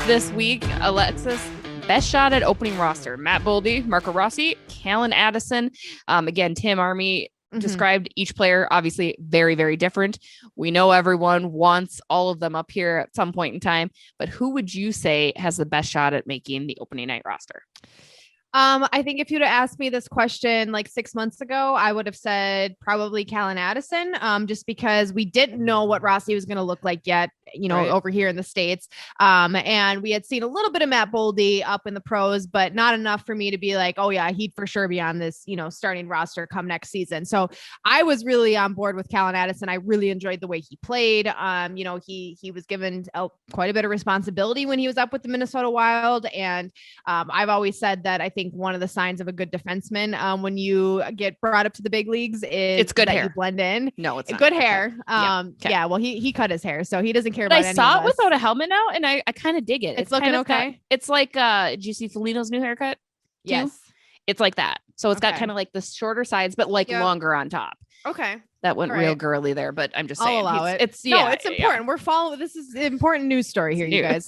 this week. Alexis, best shot at opening roster: Matt Boldy, Marco Rossi, Callan Addison. Again, Tim Army described each player, obviously very, very different. We know everyone wants all of them up here at some point in time, but who would you say has the best shot at making the opening night roster? I think if you'd have asked me this question like 6 months ago, I would have said probably Callan Addison, just because we didn't know what Rossi was going to look like yet, over here in the States. And we had seen a little bit of Matt Boldy up in the pros, but not enough for me to be like, oh yeah, he'd for sure be on this, starting roster come next season. So I was really on board with Callan Addison. I really enjoyed the way he played. He was given quite a bit of responsibility when he was up with the Minnesota Wild. And I've always said that I think one of the signs of a good defenseman when you get brought up to the big leagues is it's good hair. You blend in. No, it's not good hair. Okay. Yeah. Well, he cut his hair, so he doesn't care but about I any saw of it us. without a helmet now, and I kind of dig it. It's looking okay. It's like did you see Felino's new haircut? Yes. It's like that. So it's got kind of like the shorter sides, but longer on top. Okay. That went real girly there, but I'm just saying. I'll allow it. It's important. Yeah. We're following. This is an important news story here, you guys.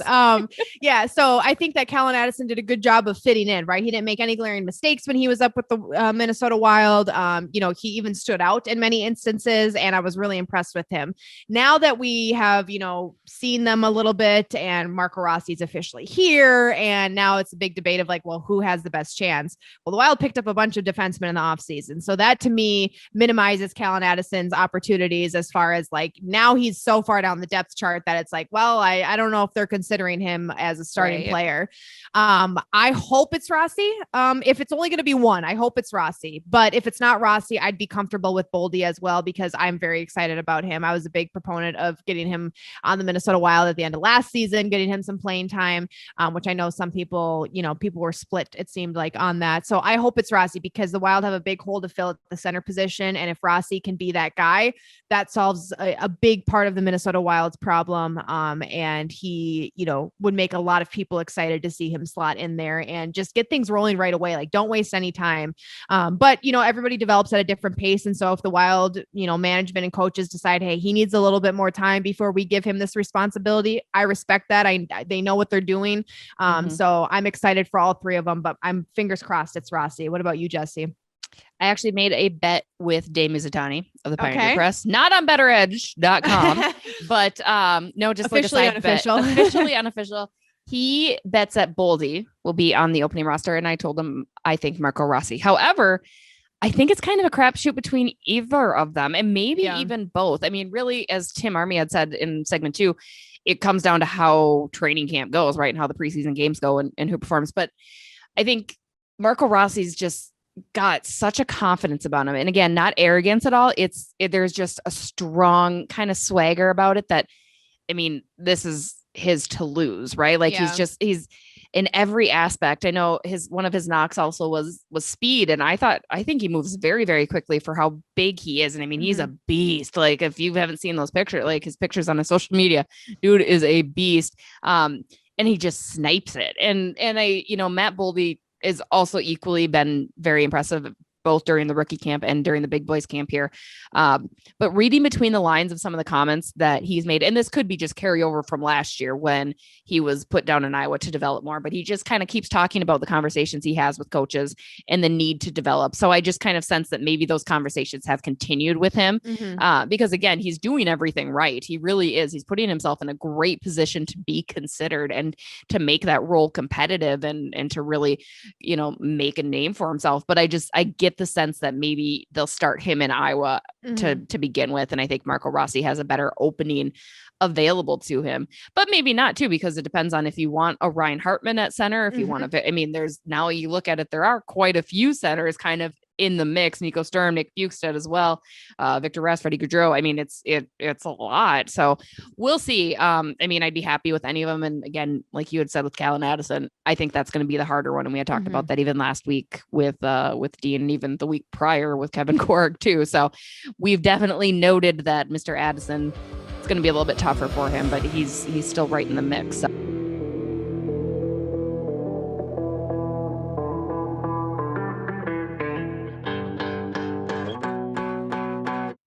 Yeah. So I think that Callan Addison did a good job of fitting in, right? He didn't make any glaring mistakes when he was up with the Minnesota Wild. He even stood out in many instances, and I was really impressed with him. Now that we have, seen them a little bit, and Marco Rossi's officially here, and now it's a big debate of like, well, who has the best chance? Well, the Wild picked up a bunch of defensemen in the offseason, so that to me minimizes Callan Addison's opportunities as far as like now he's so far down the depth chart that it's like, well, I don't know if they're considering him as a starting player. I hope it's Rossi. If it's only going to be one, I hope it's Rossi. But if it's not Rossi, I'd be comfortable with Boldy as well, because I'm very excited about him. I was a big proponent of getting him on the Minnesota Wild at the end of last season, getting him some playing time, which I know some people, people were split, it seemed like, on that. So I hope it's Rossi, because the Wild have a big hole to fill at the center position. And if Rossi can be that guy, that solves a big part of the Minnesota Wild's problem. And he, would make a lot of people excited to see him slot in there and just get things rolling right away. Like, don't waste any time. But everybody develops at a different pace. And so if the Wild, management and coaches decide, hey, he needs a little bit more time before we give him this responsibility, I respect that. They know what they're doing. So I'm excited for all three of them, but I'm fingers crossed it's Rossi. What about you, Jesse? I actually made a bet with Dave Mizutani of the Pioneer Press, not on betteredge.com, but no, just officially like a side unofficial. Bet. Officially unofficial. He bets that Boldy will be on the opening roster, and I told him I think Marco Rossi. However, I think it's kind of a crapshoot between either of them, and maybe even both. I mean, really, as Tim Army had said in segment 2, it comes down to how training camp goes, right, and how the preseason games go and who performs. But I think Marco Rossi's just got such a confidence about him. And again, not arrogance at all. There's just a strong kind of swagger about it that, I mean, this is his to lose, right? Like he's in every aspect. I know one of his knocks also was speed. And I think he moves very, very quickly for how big he is. And I mean, he's a beast. Like, if you haven't seen those pictures, like his pictures on his social media, dude is a beast. And he just snipes it. And Matt Boldy is also equally been very impressive, both during the rookie camp and during the big boys camp here. But reading between the lines of some of the comments that he's made, and this could be just carryover from last year when he was put down in Iowa to develop more, but he just kind of keeps talking about the conversations he has with coaches and the need to develop. So I just kind of sense that maybe those conversations have continued with him because again, he's doing everything right. He really is. He's putting himself in a great position to be considered and to make that role competitive and to really, make a name for himself. But I get the sense that maybe they'll start him in Iowa to begin with. And I think Marco Rossi has a better opening available to him, but maybe not too, because it depends on if you want a Ryan Hartman at center, if you want to, there's now you look at it, there are quite a few centers kind of in the mix. Nico Sturm, Nick Bukestad as well. Victor Rask, Freddie Gaudreau. I mean, it's a lot. So we'll see. I'd be happy with any of them. And again, like you had said with Callan Addison, I think that's going to be the harder one. And we had talked about that even last week with Dean, and even the week prior with Kevin Korg too. So we've definitely noted that Mr. Addison, it's going to be a little bit tougher for him, but he's still right in the mix. So.